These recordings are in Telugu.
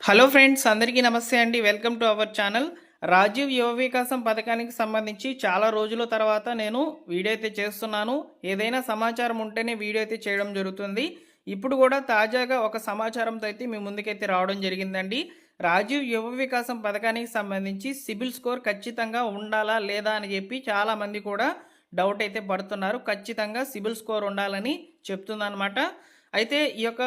హలో ఫ్రెండ్స్, అందరికీ నమస్తే అండి. Welcome to our channel. Rajiv Yuva Vikasam పథకానికి సంబంధించి చాలా రోజుల తర్వాత నేను వీడియో అయితే చేస్తున్నాను. ఏదైనా సమాచారం ఉంటేనే వీడియో అయితే చేయడం జరుగుతుంది. ఇప్పుడు కూడా తాజాగా ఒక సమాచారంతో అయితే మీ ముందుకైతే రావడం జరిగిందండి. రాజీవ్ యువ వికాసం పథకానికి సంబంధించి సిబిల్ స్కోర్ ఖచ్చితంగా ఉండాలా లేదా అని చెప్పి చాలామంది కూడా డౌట్ అయితే పడుతున్నారు. ఖచ్చితంగా సిబిల్ స్కోర్ ఉండాలని చెప్తుందన్నమాట. అయితే ఈ యొక్క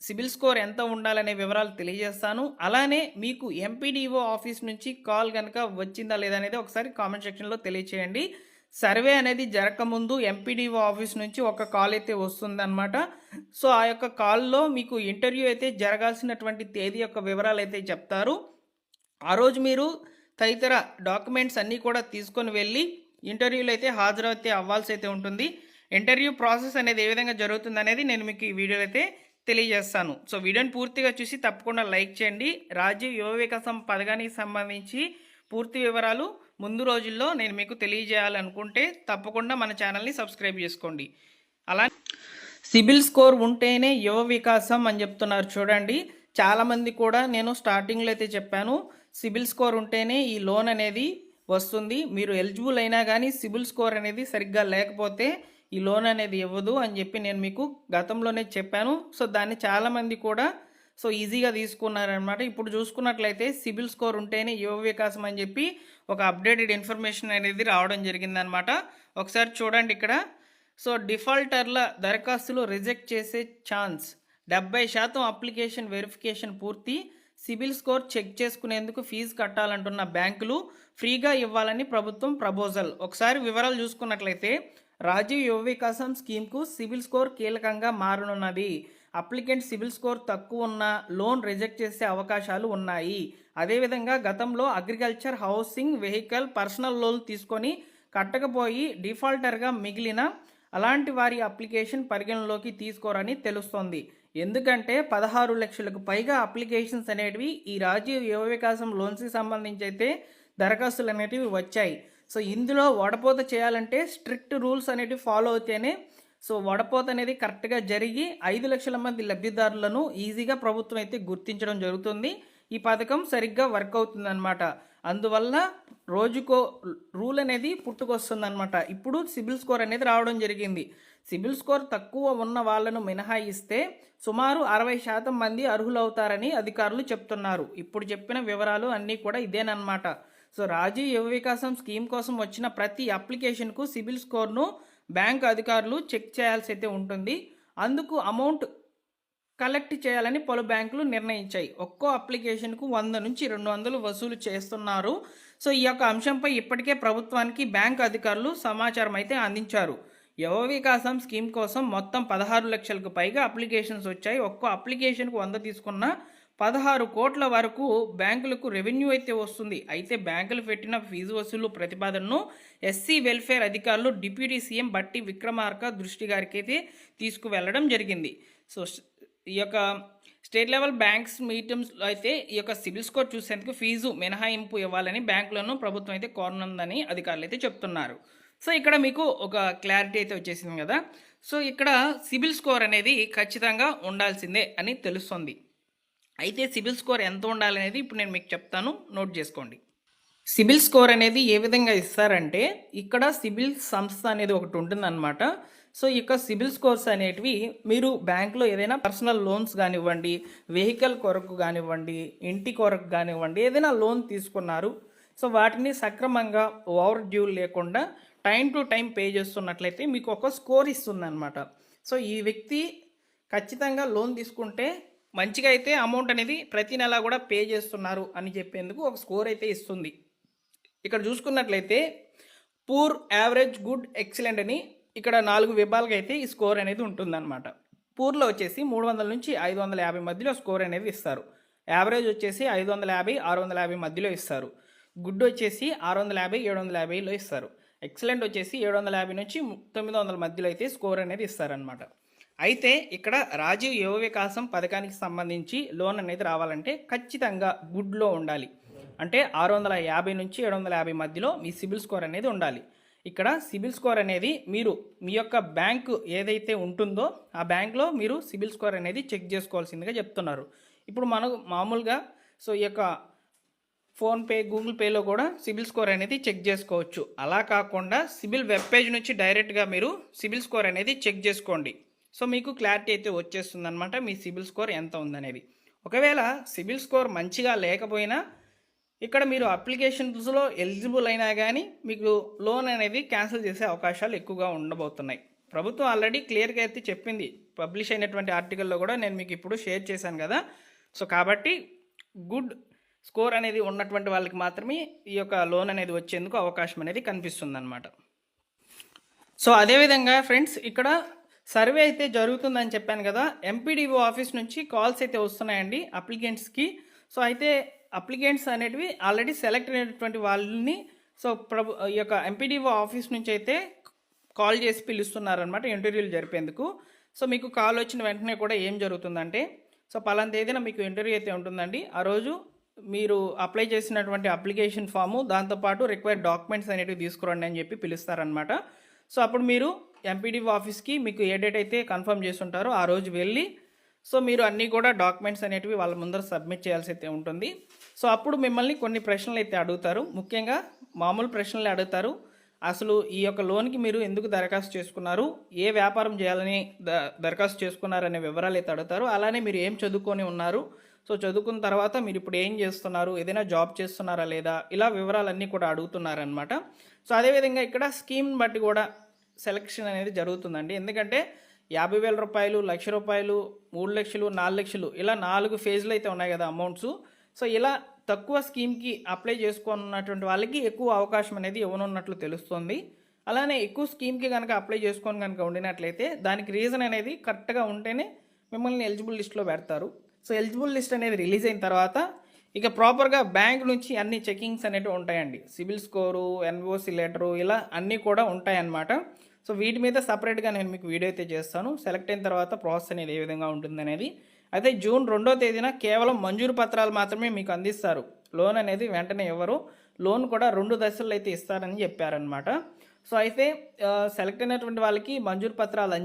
సిబిల్ స్కోర్ ఎంత ఉండాలనే వివరాలు తెలియజేస్తాను. అలానే మీకు ఎంపీడీఓ ఆఫీస్ నుంచి కాల్ కనుక వచ్చిందా లేదా అనేది ఒకసారి కామెంట్ సెక్షన్లో తెలియచేయండి. సర్వే అనేది జరగకముందు ఎంపీడీఓ ఆఫీస్ నుంచి ఒక కాల్ అయితే వస్తుందన్నమాట. సో ఆ యొక్క కాల్లో మీకు ఇంటర్వ్యూ అయితే జరగాల్సినటువంటి తేదీ యొక్క వివరాలు అయితే చెప్తారు. ఆ రోజు మీరు తదితర డాక్యుమెంట్స్ అన్నీ కూడా తీసుకొని వెళ్ళి ఇంటర్వ్యూలో అయితే హాజరైతే అవ్వాల్సి అయితే ఉంటుంది. ఇంటర్వ్యూ ప్రాసెస్ అనేది ఏ విధంగా జరుగుతుంది అనేది నేను మీకు ఈ వీడియోలో అయితే తెలియజేస్తాను. సో వీడియోని పూర్తిగా చూసి తప్పకుండా లైక్ చేయండి. రాజీవ్ యువ వికాసం పథకానికి సంబంధించి పూర్తి వివరాలు ముందు రోజుల్లో నేను మీకు తెలియజేయాలనుకుంటే తప్పకుండా మన ఛానల్ని సబ్స్క్రైబ్ చేసుకోండి. అలా సిబిల్ స్కోర్ ఉంటేనే యువ వికాసం అని చెప్తున్నారు చూడండి. చాలామంది కూడా నేను స్టార్టింగ్లో అయితే చెప్పాను, సిబిల్ స్కోర్ ఉంటేనే ఈ లోన్ అనేది వస్తుంది. మీరు ఎలిజిబుల్ అయినా కానీ సిబిల్ స్కోర్ అనేది సరిగ్గా లేకపోతే ఈ లోన్ అనేది ఇవ్వదు అని చెప్పి నేను మీకు గతంలోనే చెప్పాను. సో దాన్ని చాలామంది కూడా ఈజీగా తీసుకున్నారనమాట. ఇప్పుడు చూసుకున్నట్లయితే సిబిల్ స్కోర్ ఉంటేనే యువ వికాసం అని చెప్పి ఒక అప్డేటెడ్ ఇన్ఫర్మేషన్ అనేది రావడం జరిగిందనమాట. ఒకసారి చూడండి ఇక్కడ. సో డిఫాల్టర్ల దరఖాస్తులు రిజెక్ట్ చేసే ఛాన్స్ 70% అప్లికేషన్ వెరిఫికేషన్ పూర్తి. సిబిల్ స్కోర్ చెక్ చేసుకునేందుకు ఫీజు కట్టాలంటున్న బ్యాంకులు ఫ్రీగా ఇవ్వాలని ప్రభుత్వం ప్రపోజల్. ఒకసారి వివరాలు చూసుకున్నట్లయితే రాజీవ్ యువ వికాసం స్కీమ్కు సిబిల్ స్కోర్ కీలకంగా మారనున్నది. అప్లికెంట్ సిబిల్ స్కోర్ తక్కువ ఉన్న లోన్ రిజెక్ట్ చేసే అవకాశాలు ఉన్నాయి. అదేవిధంగా గతంలో agriculture, housing, vehicle, personal loan తీసుకొని కట్టకపోయి డిఫాల్టర్గా మిగిలిన అలాంటి వారి అప్లికేషన్ పరిగణలోకి తీసుకోరని తెలుస్తోంది. ఎందుకంటే 16 లక్షలకు పైగా అప్లికేషన్స్ అనేటివి ఈ రాజీవ్ యువ వికాసం లోన్స్కి సంబంధించి అయితే దరఖాస్తులు అనేటివి వచ్చాయి. సో ఇందులో వడపోత చేయాలంటే స్ట్రిక్ట్ రూల్స్ అనేటివి ఫాలో అవుతేనే వడపోత అనేది కరెక్ట్గా జరిగి 5 లక్షల మంది లబ్ధిదారులను ఈజీగా ప్రభుత్వం అయితే గుర్తించడం జరుగుతుంది. ఈ పథకం సరిగ్గా వర్క్ అవుతుందన్నమాట. అందువల్ల రోజుకో రూల్ అనేది పుట్టుకొస్తుందన్నమాట. ఇప్పుడు సిబిల్ స్కోర్ అనేది రావడం జరిగింది. సిబిల్ స్కోర్ తక్కువ ఉన్న వాళ్ళను మినహాయిస్తే సుమారు 60% మంది అర్హులవుతారని అధికారులు చెప్తున్నారు. ఇప్పుడు చెప్పిన వివరాలు అన్నీ కూడా ఇదేనమాట. సో రాజీవ్ యువ వికాసం స్కీమ్ కోసం వచ్చిన ప్రతి అప్లికేషన్కు సిబిల్ స్కోర్ను బ్యాంక్ అధికారులు చెక్ చేయాల్సి అయితే ఉంటుంది. అందుకు అమౌంట్ కలెక్ట్ చేయాలని పలు బ్యాంకులు నిర్ణయించాయి. ఒక్కో అప్లికేషన్కు 100 నుంచి 200 వసూలు చేస్తున్నారు. సో ఈ యొక్క అంశంపై ఇప్పటికే ప్రభుత్వానికి బ్యాంక్ అధికారులు సమాచారం అయితే అందించారు. యువ వికాసం స్కీమ్ కోసం మొత్తం 16 లక్షలకు పైగా అప్లికేషన్స్ వచ్చాయి. ఒక్కో అప్లికేషన్కు 100 తీసుకున్న 16 కోట్ల వరకు బ్యాంకులకు రెవెన్యూ అయితే వస్తుంది. అయితే బ్యాంకులు పెట్టిన ఫీజు వసూలు ప్రతిపాదనను ఎస్సీ వెల్ఫేర్ అధికారులు డిప్యూటీ సీఎం బట్టి విక్రమార్క దృష్టి గారికి అయితే తీసుకువెళ్ళడం జరిగింది. సో ఈ యొక్క స్టేట్ లెవెల్ బ్యాంక్స్ మీటింగ్స్లో అయితే ఈ యొక్క సిబిల్ స్కోర్ చూసేందుకు ఫీజు మినహాయింపు ఇవ్వాలని బ్యాంకులను ప్రభుత్వం అయితే కోరనుందని అధికారులు అయితే చెప్తున్నారు. సో ఇక్కడ మీకు ఒక క్లారిటీ అయితే వచ్చేసింది కదా. సో ఇక్కడ సిబిల్ స్కోర్ అనేది ఖచ్చితంగా ఉండాల్సిందే అని తెలుస్తుంది. అయితే సిబిల్ స్కోర్ ఎంత ఉండాలనేది ఇప్పుడు నేను మీకు చెప్తాను, నోట్ చేసుకోండి. సిబిల్ స్కోర్ అనేది ఏ విధంగా ఇస్తారంటే ఇక్కడ సిబిల్ సంస్థ అనేది ఒకటి ఉంటుందన్నమాట. సో ఈ యొక్క సిబిల్ స్కోర్స్ అనేటివి మీరు బ్యాంకులో ఏదైనా పర్సనల్ లోన్స్ కానివ్వండి, వెహికల్ కొరకు కానివ్వండి, ఇంటి కొరకు కానివ్వండి, ఏదైనా లోన్ తీసుకున్నారు. సో వాటిని సక్రమంగా ఓవర్ డ్యూ లేకుండా టైం టు టైం పే చేస్తున్నట్లయితే మీకు ఒక స్కోర్ ఇస్తుంది అనమాట. సో ఈ వ్యక్తి ఖచ్చితంగా లోన్ తీసుకుంటే మంచిగా అయితే అమౌంట్ అనేది ప్రతి నెల కూడా పే చేస్తున్నారు అని చెప్పేందుకు ఒక స్కోర్ అయితే ఇస్తుంది. ఇక్కడ చూసుకున్నట్లయితే పూర్, యావరేజ్, గుడ్, ఎక్సలెంట్ అని ఇక్కడ 4 విభాగాలుగా అయితే ఈ స్కోర్ అనేది ఉంటుందన్నమాట. పూర్లో వచ్చేసి 300 నుంచి 550 మధ్యలో స్కోర్ అనేది ఇస్తారు. యావరేజ్ వచ్చేసి 550, 650 మధ్యలో ఇస్తారు. గుడ్ వచ్చేసి 650, 750లో ఇస్తారు. ఎక్సలెంట్ వచ్చేసి 750 నుంచి 900 మధ్యలో అయితే స్కోర్ అనేది ఇస్తారనమాట. అయితే ఇక్కడ రాజీవ్ యువ వికాసం పథకానికి సంబంధించి లోన్ అనేది రావాలంటే ఖచ్చితంగా గుడ్లో ఉండాలి. అంటే 650 నుంచి 750 మధ్యలో మీ సిబిల్ స్కోర్ అనేది ఉండాలి. ఇక్కడ సిబిల్ స్కోర్ అనేది మీరు మీ యొక్క బ్యాంకు ఏదైతే ఉంటుందో ఆ బ్యాంక్లో మీరు సిబిల్ స్కోర్ అనేది చెక్ చేసుకోవాల్సిందిగా చెప్తున్నారు. ఇప్పుడు మనకు మామూలుగా సో ఈ యొక్క ఫోన్పే, గూగుల్ పేలో కూడా సిబిల్ స్కోర్ అనేది చెక్ చేసుకోవచ్చు. అలా కాకుండా సిబిల్ వెబ్ పేజ్ నుంచి డైరెక్ట్గా మీరు సిబిల్ స్కోర్ అనేది చెక్ చేసుకోండి. సో మీకు క్లారిటీ అయితే వచ్చేస్తుంది అనమాట మీ సిబిల్ స్కోర్ ఎంత ఉందనేది. ఒకవేళ సిబిల్ స్కోర్ మంచిగా లేకపోయినా ఇక్కడ మీరు అప్లికేషన్స్లో ఎలిజిబుల్ అయినా కానీ మీకు లోన్ అనేది క్యాన్సిల్ చేసే అవకాశాలు ఎక్కువగా ఉండబోతున్నాయి. ప్రభుత్వం ఆల్రెడీ క్లియర్గా అయితే చెప్పింది, పబ్లిష్ అయినటువంటి ఆర్టికల్లో కూడా నేను మీకు ఇప్పుడు షేర్ చేశాను కదా. సో కాబట్టి గుడ్ స్కోర్ అనేది ఉన్నటువంటి వాళ్ళకి మాత్రమే ఈ యొక్క లోన్ అనేది వచ్చేందుకు అవకాశం అనేది కనిపిస్తుంది అనమాట. సో అదేవిధంగా ఫ్రెండ్స్, ఇక్కడ సర్వే అయితే జరుగుతుందని చెప్పాను కదా. ఎంపీడీఓ ఆఫీస్ నుంచి కాల్స్ అయితే వస్తున్నాయండి అప్లికెంట్స్కి. సో అయితే అప్లికెంట్స్ అనేటివి ఆల్రెడీ సెలెక్ట్ అయినటువంటి వాళ్ళని సో ఈ యొక్క ఎంపీడీఓ ఆఫీస్ నుంచి అయితే కాల్ చేసి పిలుస్తున్నారనమాట ఇంటర్వ్యూలు జరిపేందుకు. సో మీకు కాల్ వచ్చిన వెంటనే కూడా ఏం జరుగుతుందంటే, సో పలానా తేదీన మీకు ఇంటర్వ్యూ అయితే ఉంటుందండి. ఆ రోజు మీరు అప్లై చేసినటువంటి అప్లికేషన్ ఫాము, దాంతోపాటు రిక్వైర్డ్ డాక్యుమెంట్స్ అనేటివి తీసుకురండి అని చెప్పి పిలుస్తారనమాట. సో అప్పుడు మీరు ఎంపీడీఓ ఆఫీస్కి మీకు ఏ డేట్ అయితే కన్ఫర్మ్ చేసి ఉంటారో ఆ రోజు వెళ్ళి సో మీరు అన్నీ కూడా డాక్యుమెంట్స్ అనేటివి వాళ్ళ ముందర సబ్మిట్ చేయాల్సి అయితే ఉంటుంది. సో అప్పుడు మిమ్మల్ని కొన్ని ప్రశ్నలు అయితే అడుగుతారు. ముఖ్యంగా మామూలు ప్రశ్నలు అడుగుతారు. అసలు ఈ యొక్క లోన్కి మీరు ఎందుకు దరఖాస్తు చేసుకున్నారు, ఏ వ్యాపారం చేయాలని దరఖాస్తు చేసుకున్నారనే వివరాలు అయితే అడుగుతారు. అలానే మీరు ఏం చదువుకొని ఉన్నారు, సో చదువుకున్న తర్వాత మీరు ఇప్పుడు ఏం చేస్తున్నారు, ఏదైనా జాబ్ చేస్తున్నారా లేదా, ఇలా వివరాలన్నీ కూడా అడుగుతున్నారనమాట. సో అదేవిధంగా ఇక్కడ స్కీమ్ బట్టి కూడా సెలెక్షన్ అనేది జరుగుతుందండి. ఎందుకంటే 50,000 రూపాయలు, 1,00,000 రూపాయలు, 3 లక్షలు, 4 లక్షలు ఇలా 4 ఫేజ్లు అయితే ఉన్నాయి కదా అమౌంట్స్. సో ఇలా తక్కువ స్కీమ్కి అప్లై చేసుకున్నటువంటి వాళ్ళకి ఎక్కువ అవకాశం అనేది ఇవ్వనున్నట్లు తెలుస్తుంది. అలానే ఎక్కువ స్కీమ్కి కనుక అప్లై చేసుకొని కనుక ఉండినట్లయితే దానికి రీజన్ అనేది కరెక్ట్గా ఉంటేనే మిమ్మల్ని ఎలిజిబుల్ లిస్ట్లో పెడతారు. సో ఎలిజిబుల్ లిస్ట్ అనేది రిలీజ్ అయిన తర్వాత ఇక ప్రాపర్గా బ్యాంక్ నుంచి అన్ని చెకింగ్స్ అనేవి ఉంటాయండి. సిబిల్ స్కోరు, ఎన్ఓసి లెటరు ఇలా అన్నీ కూడా ఉంటాయన్నమాట. సో వీటి మీద సపరేట్గా నేను మీకు వీడియో అయితే చేస్తాను. సెలెక్ట్ అయిన తర్వాత ప్రాసెస్ అనేది ఏ విధంగా ఉంటుంది అనేది. అయితే జూన్ 2వ తేదీన కేవలం మంజూరు పత్రాలు మాత్రమే మీకు అందిస్తారు. లోన్ అనేది వెంటనే ఇవ్వరు. లోన్ కూడా 2 దశల్లో అయితే ఇస్తారని చెప్పారనమాట. సో అయితే సెలెక్ట్ అయినటువంటి వాళ్ళకి మంజూరు పత్రాలు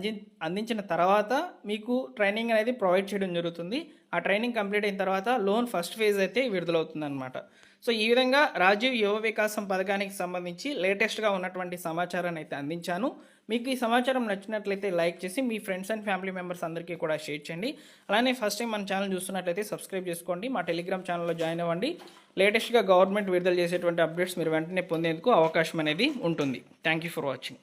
అందించిన తర్వాత మీకు ట్రైనింగ్ అనేది ప్రొవైడ్ చేయడం జరుగుతుంది. ఆ ట్రైనింగ్ కంప్లీట్ అయిన తర్వాత లోన్ ఫస్ట్ ఫేజ్ అయితే విడుదలవుతుంది అనమాట. సో ఈ విధంగా రాజీవ్ యువ వికాసం పథకానికి సంబంధించి లేటెస్ట్గా ఉన్నటువంటి సమాచారాన్ని అయితే అందించాను. మీకు ఈ సమాచారం నచ్చినట్లయితే లైక్ చేసి మీ ఫ్రెండ్స్ అండ్ ఫ్యామిలీ మెంబర్స్ అందరికీ కూడా షేర్ చేయండి. అలానే ఫస్ట్ టైం మన ఛానల్ చూస్తున్నట్లయితే సబ్స్క్రైబ్ చేసుకోండి. మా టెలిగ్రామ్ ఛానల్లో జాయిన్ అవ్వండి. లేటెస్ట్గా గవర్నమెంట్ విడుదల చేసేటువంటి అప్డేట్స్ మీరు వెంటనే పొందేందుకు అవకాశం అనేది ఉంటుంది. Thank you for watching.